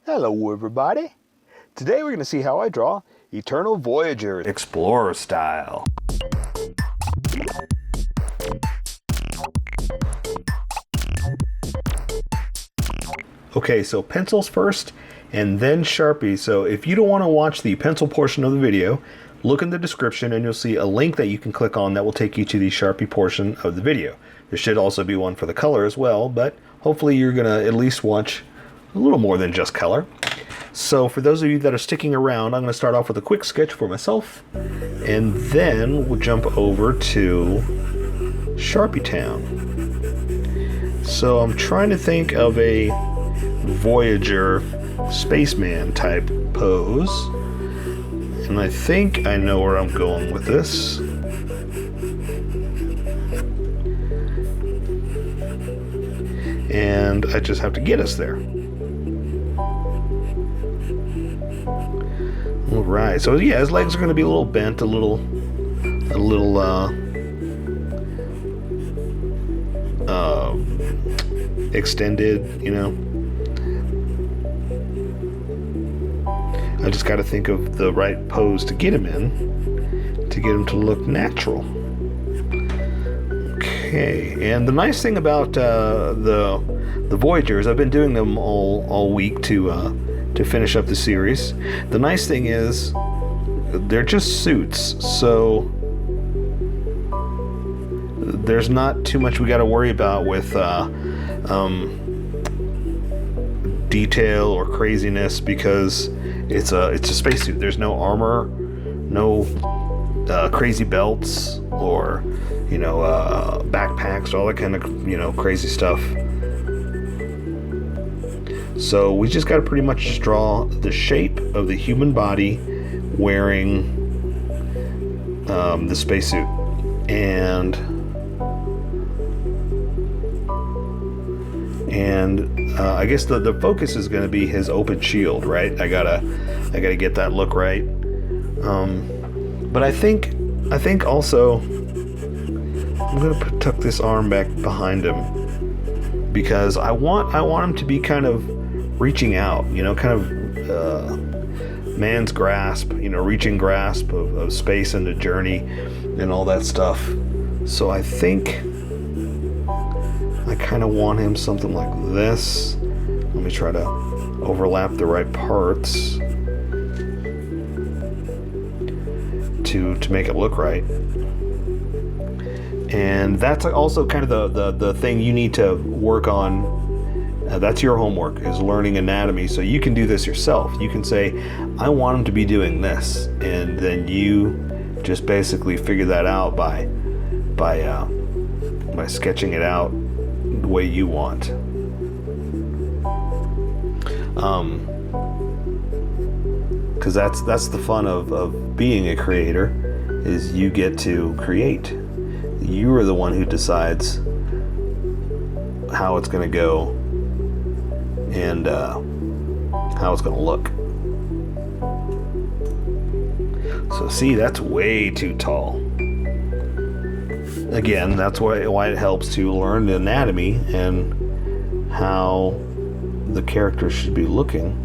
Hello everybody! Today we're going to see how I draw Eternal Voyager Explorer style. Okay, so pencils first and then Sharpie. So if you don't want to watch the pencil portion of the video, look in the description and you'll see a link that you can click on that will take you to the Sharpie portion of the video. There should also be one for the color as well, but hopefully you're going to at least watch a little more than just color. So for those of you that are sticking around, I'm going to start off with a quick sketch for myself, and then we'll jump over to Sharpie Town. So I'm trying to think of a Voyager spaceman type pose, and I think I know where I'm going with this. And I just have to get us there. All right, so yeah, his legs are going to be a little bent, a little extended, you know. I just got to think of the right pose to get him in, to get him to look natural. Okay, and the nice thing about the Voyagers, I've been doing them all week to finish up the series. The nice thing is they're just suits, so there's not too much we got to worry about with detail or craziness, because it's a spacesuit. There's no armor, no crazy belts, or backpacks, all that kind of crazy stuff. So we just got to pretty much just draw the shape of the human body wearing the spacesuit, and I guess the focus is going to be his open shield, right? I gotta get that look right. But I think also I'm gonna tuck this arm back behind him, because I want him to be kind of reaching out, kind of man's grasp, reaching grasp of space and the journey and all that stuff. So I think I kind of want him something like this. Let me try to overlap the right parts to make it look right. And that's also kind of the thing you need to work on. That's your homework, is learning anatomy, so you can do this yourself. You can say, I want him to be doing this, and then you just basically figure that out by sketching it out the way you want. Because that's the fun of being a creator, is you get to create. You are the one who decides how it's going to go and how it's going to look. So see, that's way too tall. Again, that's why it helps to learn the anatomy and how the character should be looking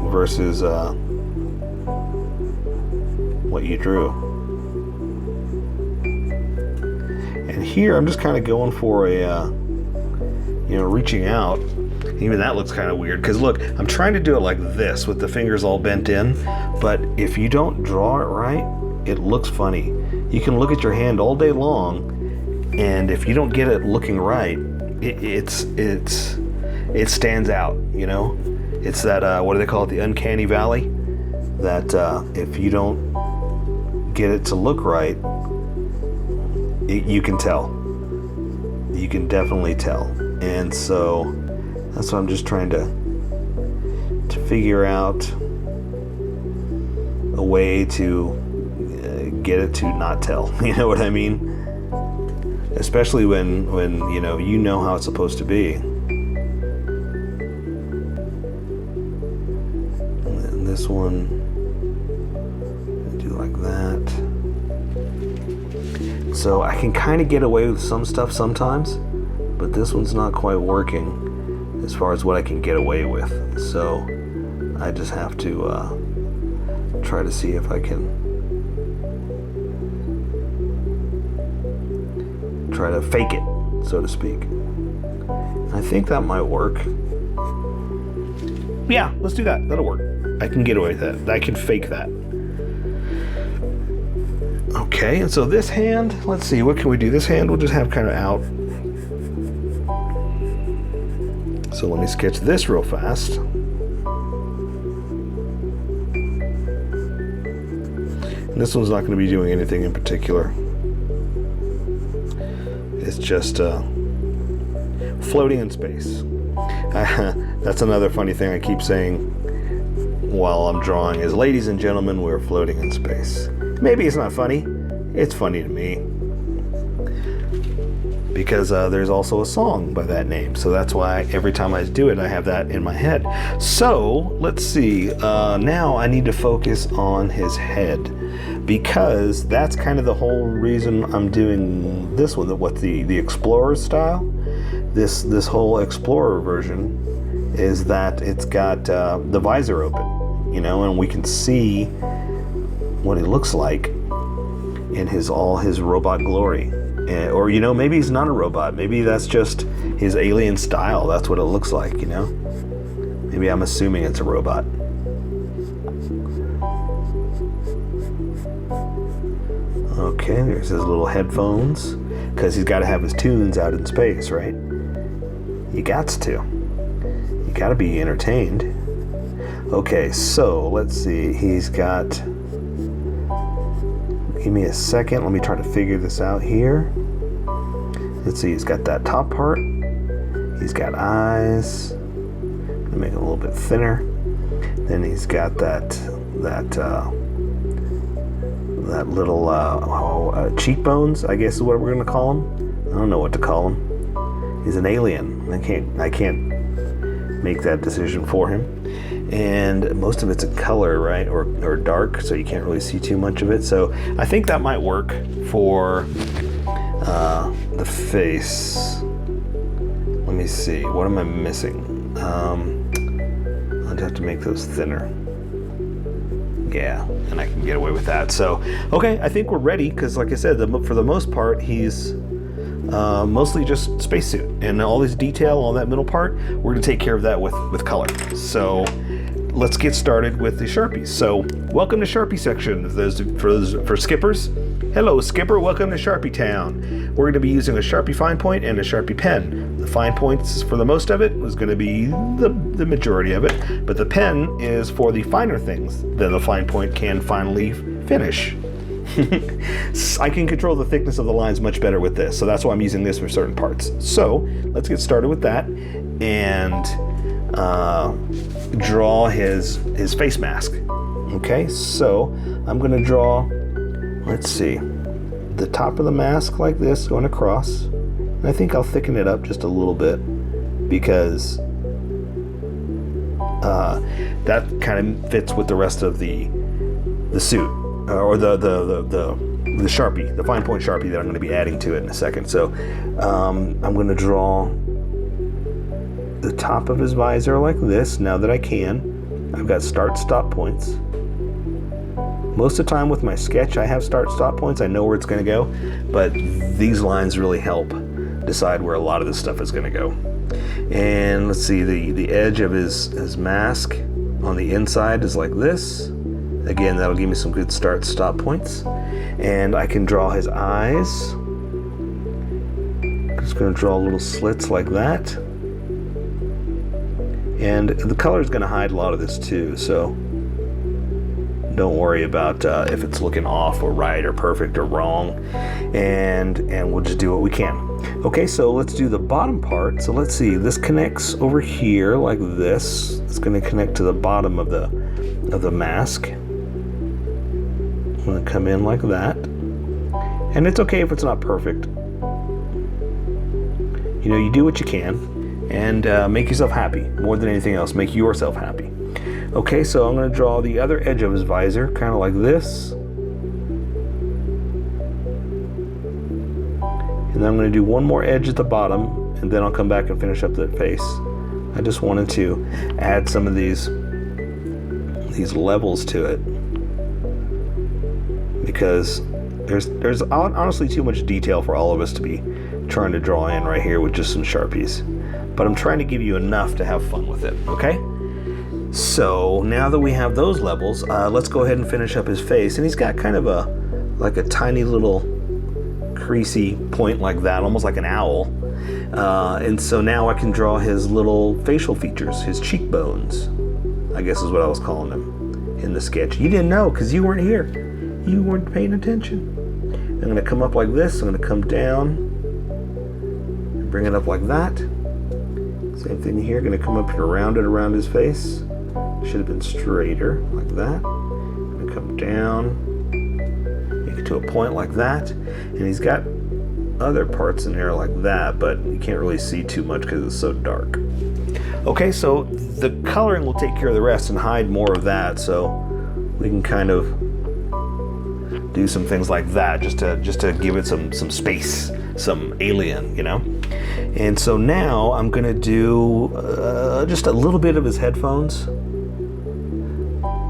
versus what you drew. And here I'm just kind of going for a reaching out. Even that looks kind of weird, because look, I'm trying to do it like this with the fingers all bent in, but if you don't draw it right, it looks funny. You can look at your hand all day long, and if you don't get it looking right, it stands out, It's that, what do they call it, the uncanny valley? That if you don't get it to look right, you can tell. You can definitely tell. And so that's what I'm just trying to figure out a way to get it to not tell. You know what I mean? Especially when you know how it's supposed to be. And then this one, do like that. So I can kind of get away with some stuff sometimes, but this one's not quite working. as far as what I can get away with. So I just have to try to see if I can try to fake it, so to speak. I think that might work. Yeah, let's do that. That'll work. I can get away with that. I can fake that. Okay, and so this hand, let's see, what can we do? This hand we'll just have kind of out. So let me sketch this real fast. And this one's not going to be doing anything in particular. It's just floating in space. That's another funny thing I keep saying while I'm drawing is, ladies and gentlemen, we're floating in space. Maybe it's not funny. It's funny to me. Because there's also a song by that name. So that's why every time I do it, I have that in my head. So let's see. Now I need to focus on his head, because that's kind of the whole reason I'm doing this one, the Explorer style. This whole Explorer version is that it's got the visor open, you know, and we can see what he looks like in all his robot glory. Or, you know, maybe he's not a robot. Maybe that's just his alien style. That's what it looks like, you know. Maybe I'm assuming it's a robot. Okay, there's his little headphones, because he's got to have his tunes out in space, right? You gots to. You got to be entertained. Okay, so let's see. He's got... Give me a second. Let me try to figure this out here. Let's see. He's got that top part. He's got eyes. I'm gonna make it a little bit thinner. Then he's got that little cheekbones, I guess is what we're gonna call him. I don't know what to call him. He's an alien. I can't make that decision for him. And most of it's a color, right, or dark, so you can't really see too much of it. So I think that might work for the face. Let me see, what am I missing? I'd have to make those thinner. Yeah, and I can get away with that. So, okay, I think we're ready, because like I said, for the most part, he's mostly just spacesuit. And all this detail on that middle part, we're gonna take care of that with color. So let's get started with the Sharpies. So welcome to Sharpie section. For skippers. Hello Skipper, welcome to Sharpie Town. We're going to be using a Sharpie fine point and a Sharpie pen. The fine points for the most of it was going to be the majority of it, but the pen is for the finer things that the fine point can finally finish. I can control the thickness of the lines much better with this, so that's why I'm using this for certain parts. So let's get started with that and draw his face mask. Okay, so I'm going to draw, let's see, the top of the mask like this going across. And I think I'll thicken it up just a little bit, because that kind of fits with the rest of the suit, or the Sharpie, the fine point Sharpie that I'm going to be adding to it in a second. So I'm going to draw the top of his visor like this. Now that I can, I've got start-stop points. Most of the time with my sketch, I have start-stop points. I know where it's going to go, but these lines really help decide where a lot of this stuff is going to go. And let's see, the edge of his mask on the inside is like this. Again, that'll give me some good start-stop points. And I can draw his eyes. I'm just going to draw little slits like that. And the color is going to hide a lot of this too, so don't worry about if it's looking off or right or perfect or wrong, and we'll just do what we can. Okay, so let's do the bottom part. So let's see, this connects over here like this. It's going to connect to the bottom of the mask. I'm going to come in like that, and it's okay if it's not perfect. You know, you do what you can. And make yourself happy. More than anything else, make yourself happy. Okay, so I'm going to draw the other edge of his visor, kind of like this. And then I'm going to do one more edge at the bottom, and then I'll come back and finish up the face I just wanted to add some of these levels to it, because there's honestly too much detail for all of us to be trying to draw in right here with just some Sharpies. But I'm trying to give you enough to have fun with it, okay? So now that we have those levels, let's go ahead and finish up his face. And he's got kind of a tiny little creasy point like that, almost like an owl. And so now I can draw his little facial features, his cheekbones, I guess is what I was calling them in the sketch. You didn't know because you weren't here. You weren't paying attention. I'm going to come up like this. I'm going to come down and bring it up like that. Same thing here. Going to come up here, round it around his face. Should have been straighter like that. I'm going to come down, make it to a point like that. And he's got other parts in there like that, but you can't really see too much because it's so dark. Okay, so the coloring will take care of the rest and hide more of that, so we can kind of do some things like that just to give it some space, some alien, you know. And so now I'm gonna do just a little bit of his headphones,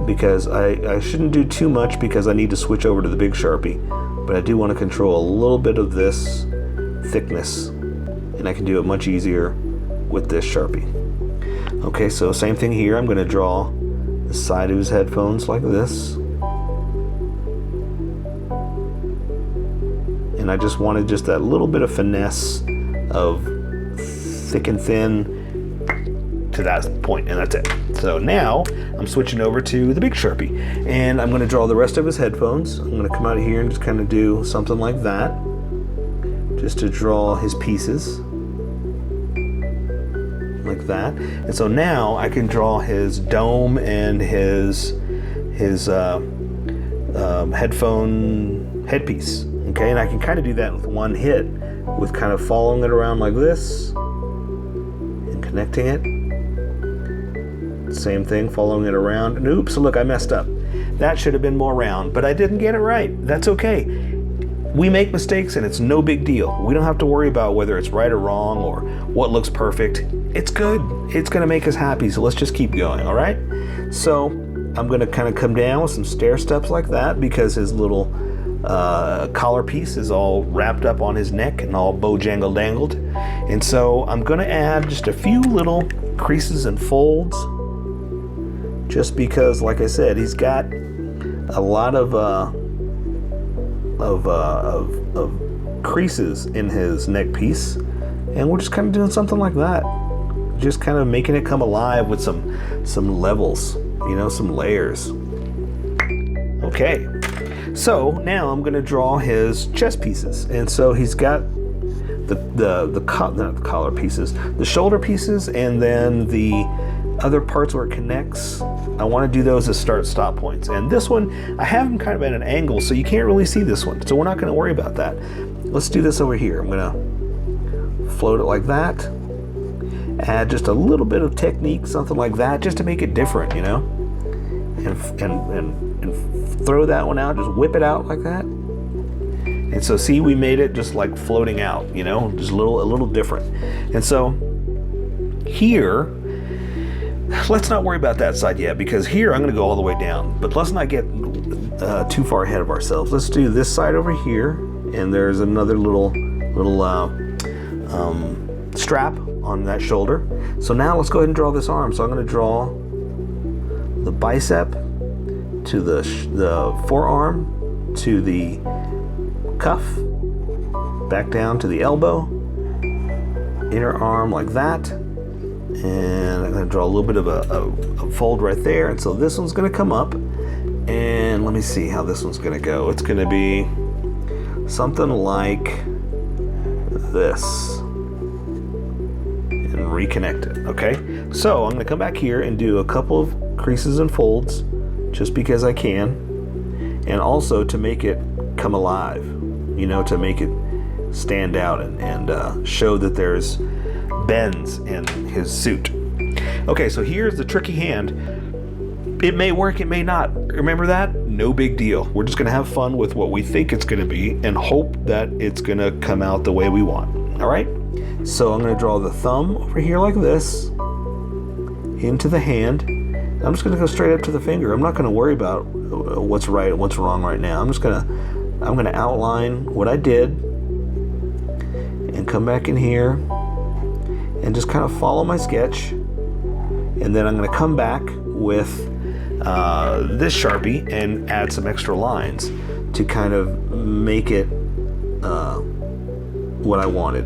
because I shouldn't do too much because I need to switch over to the big Sharpie, but I do want to control a little bit of this thickness, and I can do it much easier with this Sharpie. Okay, so same thing here. I'm going to draw the side of his headphones like this. And I just wanted just that little bit of finesse of thick and thin to that point, and that's it. So now I'm switching over to the big Sharpie, and I'm going to draw the rest of his headphones. I'm going to come out of here and just kind of do something like that, just to draw his pieces like that. And so now I can draw his dome and his headphone headpiece. Okay, and I can kind of do that with one hit, with kind of following it around like this and connecting it. Same thing, following it around. And oops, look, I messed up. That should have been more round, but I didn't get it right. That's okay. We make mistakes and it's no big deal. We don't have to worry about whether it's right or wrong or what looks perfect. It's good. It's gonna make us happy, so let's just keep going, all right? So I'm gonna kind of come down with some stair steps like that, because his little collar piece is all wrapped up on his neck and all bojangle dangled. And so I'm gonna add just a few little creases and folds, just because, like I said, he's got a lot of creases in his neck piece, and we're just kind of doing something like that, just kind of making it come alive with some levels, you know, some layers. Okay, so now I'm going to draw his chest pieces, and so he's got not the collar pieces, the shoulder pieces, and then the other parts where it connects. I want to do those as start-stop points. And this one, I have them kind of at an angle, so you can't really see this one. So we're not going to worry about that. Let's do this over here. I'm going to float it like that. Add just a little bit of technique, something like that, just to make it different, you know? And throw that one out, just whip it out like that. And so see, we made it just like floating out, you know, just a little different. And so here, let's not worry about that side yet, because here I'm going to go all the way down. But let's not get too far ahead of ourselves. Let's do this side over here, and there's another little strap on that shoulder. So now let's go ahead and draw this arm. So I'm going to draw the bicep to the forearm to the cuff, back down to the elbow, inner arm like that. And I'm going to draw a little bit of a fold right there. And so this one's going to come up, and let me see how this one's going to go. It's going to be something like this, and reconnect it. Okay, so I'm going to come back here and do a couple of creases and folds, just because I can, and also to make it come alive, you know, to make it stand out and show that there's bends in his suit. Okay, so here's the tricky hand. It may work, it may not. Remember that? No big deal. We're just gonna have fun with what we think it's gonna be and hope that it's gonna come out the way we want. All right? So I'm gonna draw the thumb over here like this. into the hand. I'm just going to go straight up to the finger. I'm not going to worry about what's right and what's wrong right now. I'm going to outline what I did and come back in here and just kind of follow my sketch. And then I'm going to come back with this Sharpie and add some extra lines to kind of make it what I wanted.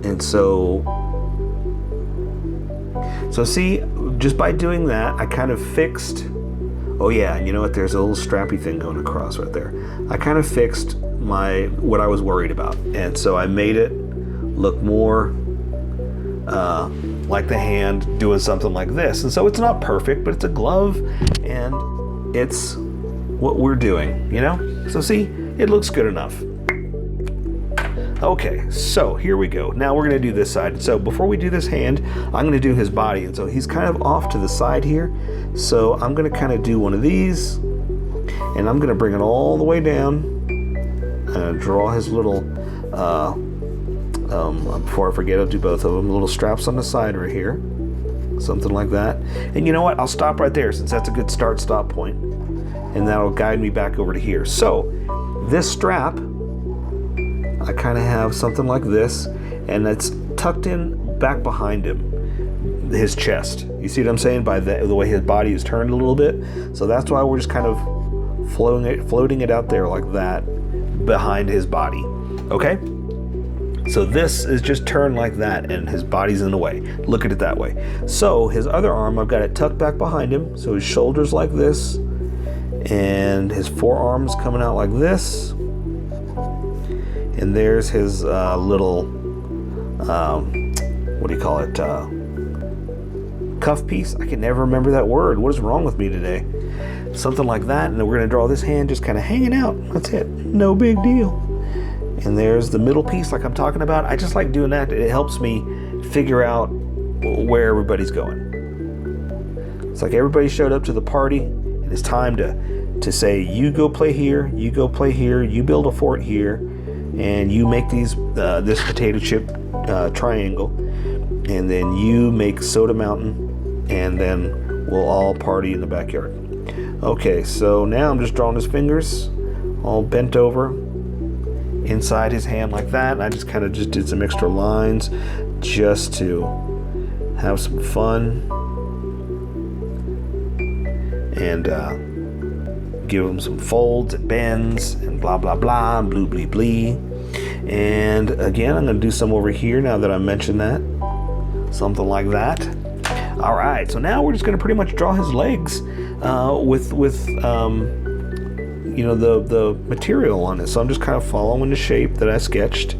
And so see, just by doing that, I kind of fixed, oh yeah, and you know what, there's a little strappy thing going across right there. I kind of fixed what I was worried about. And so I made it look more like the hand doing something like this. And so it's not perfect, but it's a glove and it's what we're doing, you know? So see, it looks good enough. Okay, so here we go. Now we're going to do this side. So before we do this hand, I'm going to do his body. And so he's kind of off to the side here. So I'm going to kind of do one of these. And I'm going to bring it all the way down. And draw his little, before I forget, I'll do both of them. Little straps on the side right here. Something like that. And you know what? I'll stop right there since that's a good stop point. And that'll guide me back over to here. So this strap, I kind of have something like this, and it's tucked in back behind him, his chest. You see what I'm saying? By the way his body is turned a little bit. So that's why we're just kind of floating it out there like that behind his body. Okay? So this is just turned like that, and his body's in the way. Look at it that way. So his other arm, I've got it tucked back behind him. So his shoulder's like this, and his forearm's coming out like this. And there's his little, what do you call it, cuff piece? I can never remember that word. What is wrong with me today? Something like that. And then we're going to draw this hand just kind of hanging out. That's it. No big deal. And there's the middle piece like I'm talking about. I just like doing that. It helps me figure out where everybody's going. It's like everybody showed up to the party, and it's time to say, you go play here, you go play here, you build a fort here, and you make this potato chip triangle, and then you make Soda Mountain, and then we'll all party in the backyard. Okay, so now I'm just drawing his fingers all bent over inside his hand like that, and I just kind of did some extra lines just to have some fun and give him some folds and bends and blah blah blah and blue blee blee. And again, I'm going to do some over here now that I mentioned that. Something like that. All right, so now we're just going to pretty much draw his legs with you know, the material on it. So I'm just kind of following the shape that I sketched.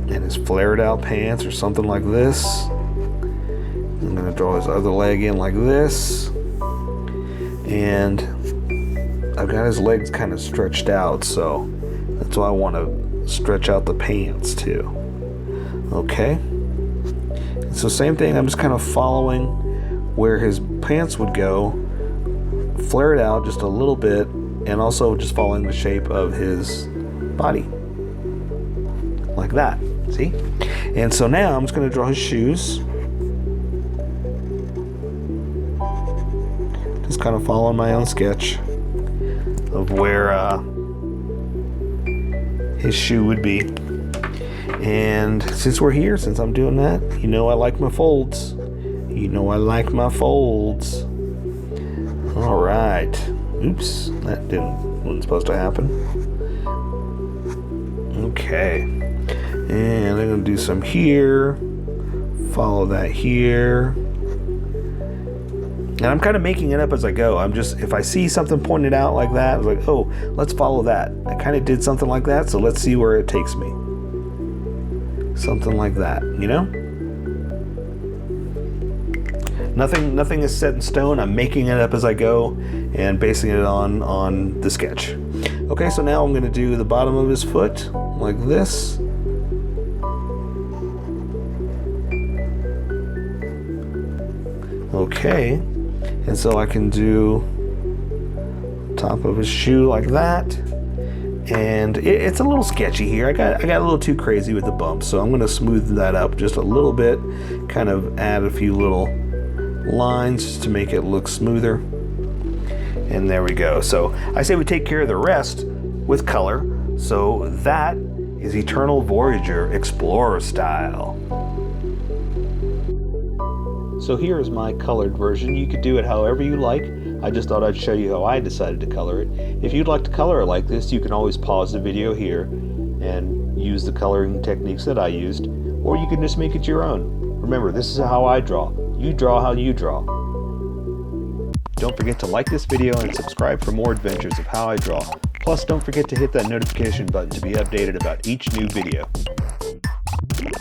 And his flared out pants or something like this. I'm going to draw his other leg in like this. And I've got his legs kind of stretched out, so that's why I want to stretch out the pants too. Okay. So same thing, I'm just kind of following where his pants would go, flare it out just a little bit, and also just following the shape of his body. Like that, see? And so now I'm just going to draw his shoes. Just kind of following my own sketch of where his shoe would be. And since we're here, since I'm doing that, you know I like my folds. You know I like my folds. All right. Oops, that wasn't supposed to happen. Okay. And I'm gonna do some here. Follow that here. And I'm kind of making it up as I go. If I see something pointed out like that, I'm like, oh, let's follow that. I kind of did something like that, so let's see where it takes me. Something like that, you know? Nothing is set in stone. I'm making it up as I go and basing it on the sketch. Okay, so now I'm going to do the bottom of his foot like this. Okay, and so I can do top of his shoe like that. And it's a little sketchy here. I got a little too crazy with the bumps, so I'm going to smooth that up just a little bit, kind of add a few little lines just to make it look smoother. And there we go. So I say we take care of the rest with color. So that is Eternal Voyager Explorer style. So here is my colored version. You could do it however you like. I just thought I'd show you how I decided to color it. If you'd like to color it like this, you can always pause the video here and use the coloring techniques that I used, or you can just make it your own. Remember, this is how I draw. You draw how you draw. Don't forget to like this video and subscribe for more adventures of how I draw. Plus, don't forget to hit that notification button to be updated about each new video.